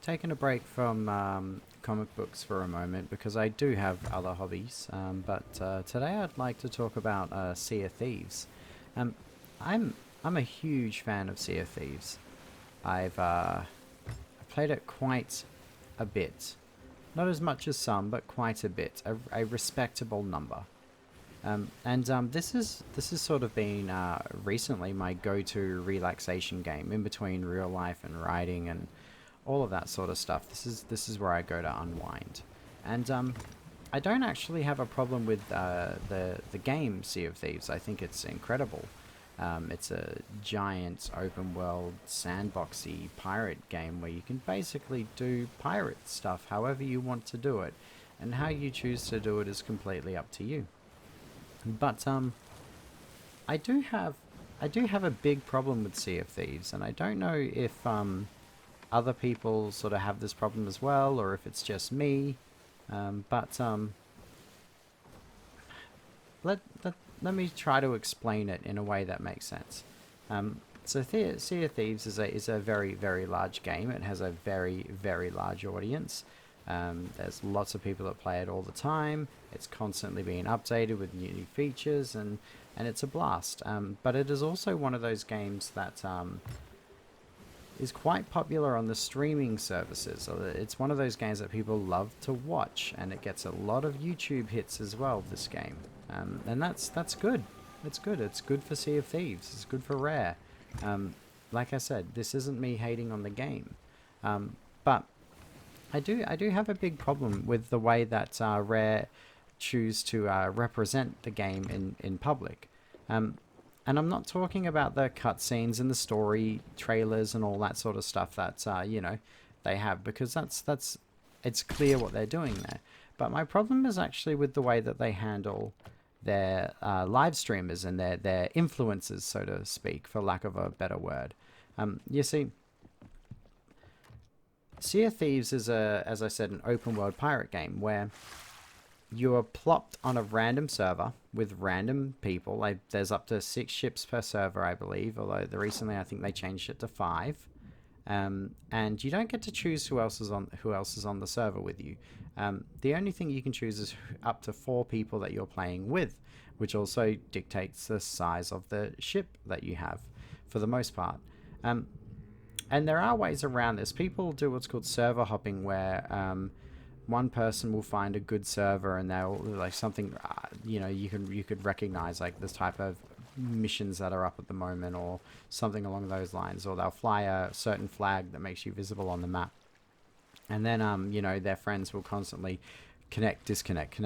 taking a break from comic books for a moment because I do have other hobbies. But today I'd like to talk about Sea of Thieves. Um, I'm I'm a huge fan of Sea of Thieves. I've played it quite a bit, not as much as some, but quite a bit, a respectable number. And this is sort of been recently my go-to relaxation game in between real life and writing and all of that sort of stuff. This is where I go to unwind, and I don't actually have a problem with the game Sea of Thieves. I think it's incredible. It's a giant open world sandboxy pirate game where you can basically do pirate stuff however you want to do it, and how you choose to do it is completely up to you. But I do have I do have a big problem with Sea of Thieves, and I don't know if other people sort of have this problem as well, or if it's just me. But let, let let me try to explain it in a way that makes sense. Sea of Thieves is a very large game. It has a very large audience. There's lots of people that play it all the time. It's constantly being updated with new features, and it's a blast. But it is also one of those games that is quite popular on the streaming services. So it's one of those games that people love to watch, and it gets a lot of YouTube hits as well. This game, and that's good. It's good. It's good for Sea of Thieves. It's good for Rare. Like I said, this isn't me hating on the game, but I do have a big problem with the way that Rare choose to represent the game in public. Um, and I'm not talking about the cutscenes and the story trailers and all that sort of stuff that they have, because that's it's clear what they're doing there. But my problem is actually with the way that they handle their live streamers and their influencers, so to speak, for lack of a better word. You see, Sea of Thieves is as I said, an open world pirate game where you are plopped on a random server with random people. Like, there's up to 6 ships per server, I believe. Although recently, I think they changed it to 5. And you don't get to choose who else is on the server with you. The only thing you can choose is up to 4 people that you're playing with, which also dictates the size of the ship that you have, for the most part. Um, and there are ways around this. People do what's called server hopping, where one person will find a good server, and they'll like something you could recognize, like this type of missions that are up at the moment, or something along those lines, or they'll fly a certain flag that makes you visible on the map, and then their friends will constantly connect, disconnect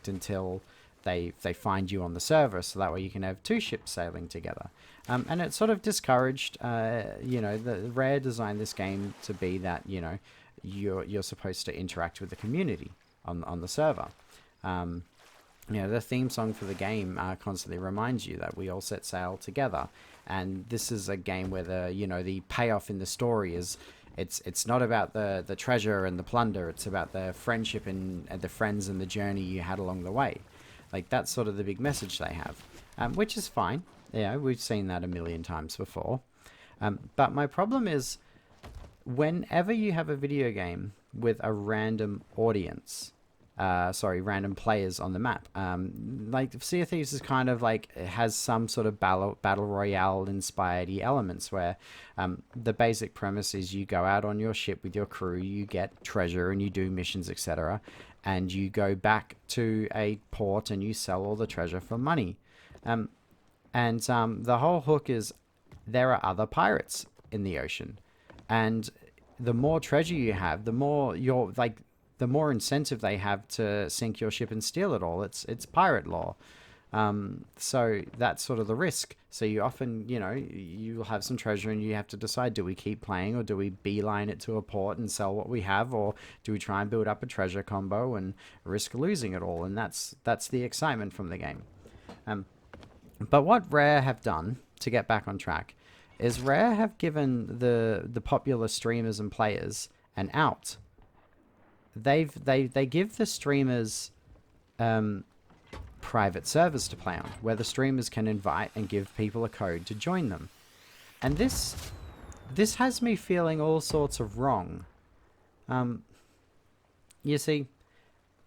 until they find you on the server, so that way you can have 2 ships sailing together. And it's sort of discouraged. The Rare designed this game to be that you're supposed to interact with the community on the server. The theme song for the game constantly reminds you that we all set sail together, and this is a game where the payoff in the story is it's not about the treasure and the plunder. It's about the friendship and the friends and the journey you had along the way. Like, that's sort of the big message they have, which is fine. Yeah, we've seen that a million times before. But my problem is, whenever you have a video game with a random audience, random players on the map, like Sea of Thieves is kind of like, it has some sort of battle royale inspired elements, where the basic premise is you go out on your ship with your crew, you get treasure and you do missions, etc., and you go back to a port and you sell all the treasure for money. And the whole hook is, there are other pirates in the ocean, and the more treasure you have, the more the more incentive they have to sink your ship and steal it all. It's pirate law. So that's sort of the risk. So you often, you'll have some treasure and you have to decide, do we keep playing, or do we beeline it to a port and sell what we have, or do we try and build up a treasure combo and risk losing it all? And that's the excitement from the game. But what Rare have done to get back on track is, Rare have given the popular streamers and players an out. They give the streamers private servers to play on, where the streamers can invite and give people a code to join them. And this has me feeling all sorts of wrong. Um, you see,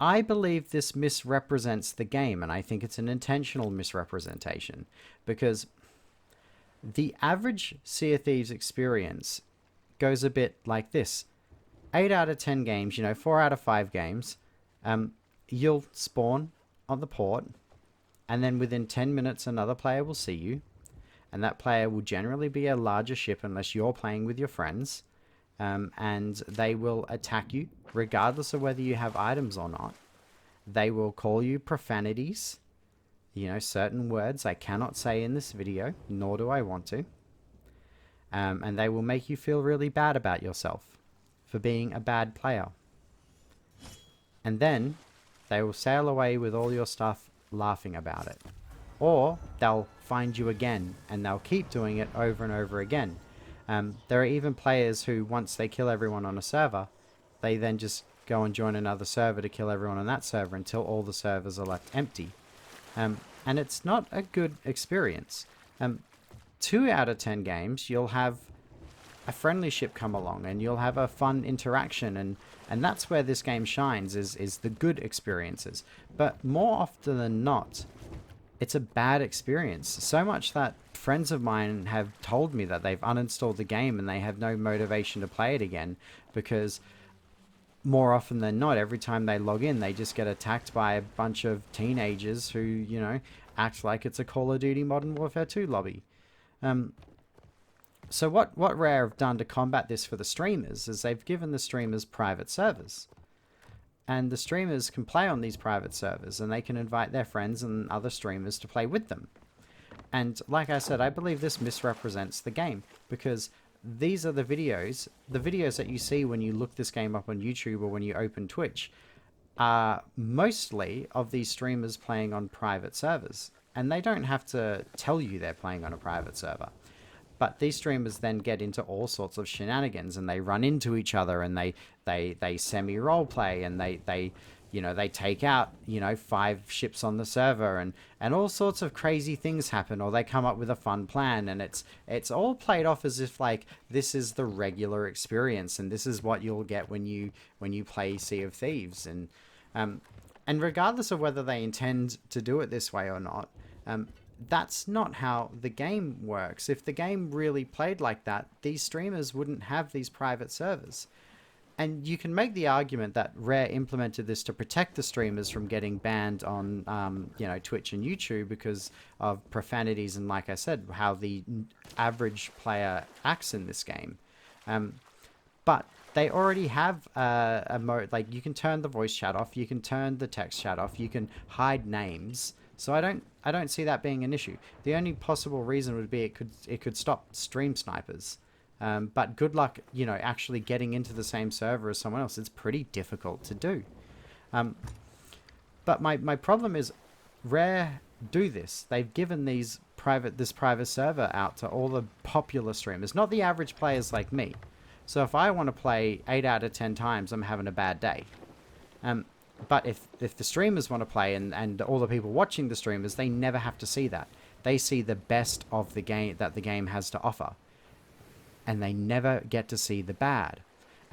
I believe this misrepresents the game, and I think it's an intentional misrepresentation because the average Sea of Thieves experience goes a bit like this: 8 out of 10 games, 4 out of 5 games, you'll spawn on the port, and then within 10 minutes, another player will see you, and that player will generally be a larger ship unless you're playing with your friends, and they will attack you regardless of whether you have items or not. They will call you profanities, certain words I cannot say in this video, nor do I want to. And they will make you feel really bad about yourself for being a bad player. And then they will sail away with all your stuff laughing about it. Or they'll find you again and they'll keep doing it over and over again. There are even players who, once they kill everyone on a server, they then just go and join another server to kill everyone on that server until all the servers are left empty. And it's not a good experience. 2 out of 10 games, you'll have a friendly ship come along and you'll have a fun interaction, and that's where this game shines, is the good experiences. But more often than not, it's a bad experience. So much that friends of mine have told me that they've uninstalled the game and they have no motivation to play it again because more often than not, every time they log in, they just get attacked by a bunch of teenagers who, act like it's a Call of Duty Modern Warfare 2 lobby. So what Rare have done to combat this for the streamers is they've given the streamers private servers. And the streamers can play on these private servers and they can invite their friends and other streamers to play with them. And like I said, I believe this misrepresents the game because these are the videos that you see when you look this game up on YouTube or when you open Twitch are mostly of these streamers playing on private servers. And they don't have to tell you they're playing on a private server. But these streamers then get into all sorts of shenanigans and they run into each other and they semi-role play and they take out, 5 ships on the server and all sorts of crazy things happen, or they come up with a fun plan, and it's all played off as if like this is the regular experience and this is what you'll get when you play Sea of Thieves. And regardless of whether they intend to do it this way or not, that's not how the game works. If the game really played like that, these streamers wouldn't have these private servers. And you can make the argument that Rare implemented this to protect the streamers from getting banned on, Twitch and YouTube because of profanities and, like I said, how the average player acts in this game. But they already have a mode, like you can turn the voice chat off, you can turn the text chat off, you can hide names. So I don't see that being an issue. The only possible reason would be it could stop stream snipers. But good luck, actually getting into the same server as someone else. It's pretty difficult to do. But my problem is Rare do this. They've given this private server out to all the popular streamers, not the average players like me. So if I want to play 8 out of 10 times, I'm having a bad day. But if the streamers want to play and all the people watching the streamers, they never have to see that. They see the best of the game that the game has to offer. And they never get to see the bad.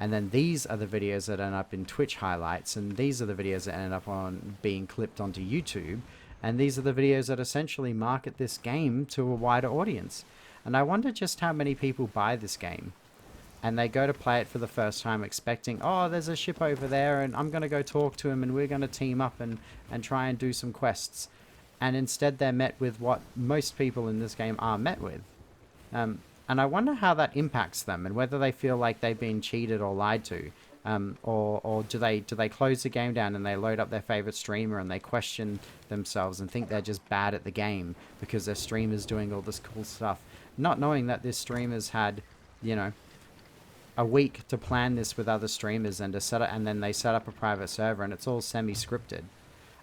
And then these are the videos that end up in Twitch highlights, and these are the videos that end up on being clipped onto YouTube, and these are the videos that essentially market this game to a wider audience. And I wonder just how many people buy this game and they go to play it for the first time expecting, oh, there's a ship over there and I'm going to go talk to him and we're going to team up and try and do some quests. And instead they're met with what most people in this game are met with. And I wonder how that impacts them and whether they feel like they've been cheated or lied to. Or do they close the game down and they load up their favorite streamer and they question themselves and think they're just bad at the game because their streamer's doing all this cool stuff, not knowing that this streamer's had, a week to plan this with other streamers and to set up, and then they set up a private server and it's all semi-scripted.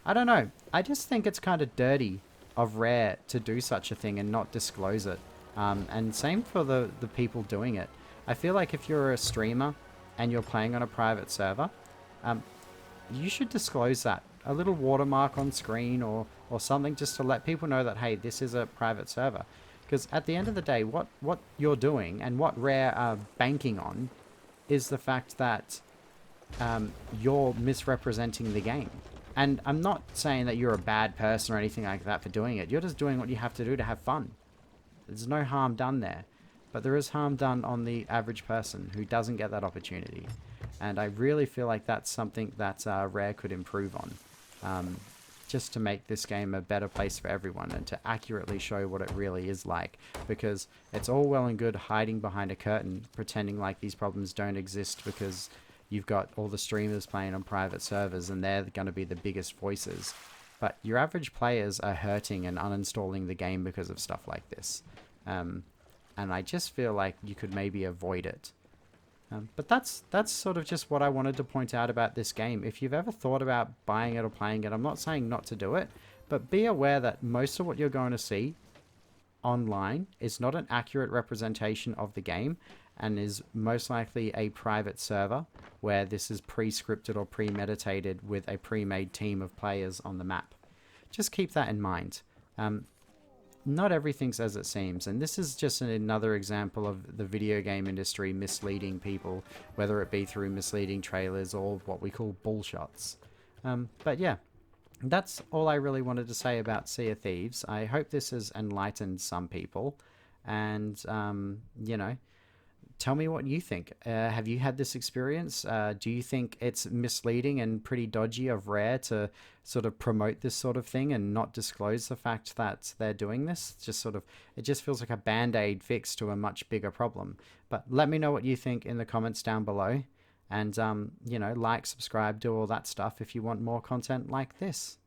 I don't know. I just think it's kind of dirty of Rare to do such a thing and not disclose it. And same for the people doing it. I feel like if you're a streamer and you're playing on a private server, you should disclose that. A little watermark on screen or something just to let people know that, hey, this is a private server. Because at the end of the day, what you're doing and what Rare are banking on is the fact that you're misrepresenting the game. And I'm not saying that you're a bad person or anything like that for doing it. You're just doing what you have to do to have fun. There's no harm done there. But there is harm done on the average person who doesn't get that opportunity. And I really feel like that's something that Rare could improve on. Just to make this game a better place for everyone and to accurately show what it really is like. Because it's all well and good hiding behind a curtain, pretending like these problems don't exist because you've got all the streamers playing on private servers and they're going to be the biggest voices. But your average players are hurting and uninstalling the game because of stuff like this. And I just feel like you could maybe avoid it. But that's sort of just what I wanted to point out about this game. If you've ever thought about buying it or playing it, I'm not saying not to do it, but be aware that most of what you're going to see online is not an accurate representation of the game and is most likely a private server where this is pre-scripted or premeditated with a pre-made team of players on the map. Just keep that in mind. Not everything's as it seems, and this is just another example of the video game industry misleading people, whether it be through misleading trailers or what we call bullshots. But yeah, that's all I really wanted to say about Sea of Thieves. I hope this has enlightened some people, and you know, tell me what you think. Have you had this experience? Do you think it's misleading and pretty dodgy of Rare to sort of promote this sort of thing and not disclose the fact that they're doing this? It just feels like a band-aid fix to a much bigger problem. But let me know what you think in the comments down below. And, you know, like, subscribe, do all that stuff if you want more content like this.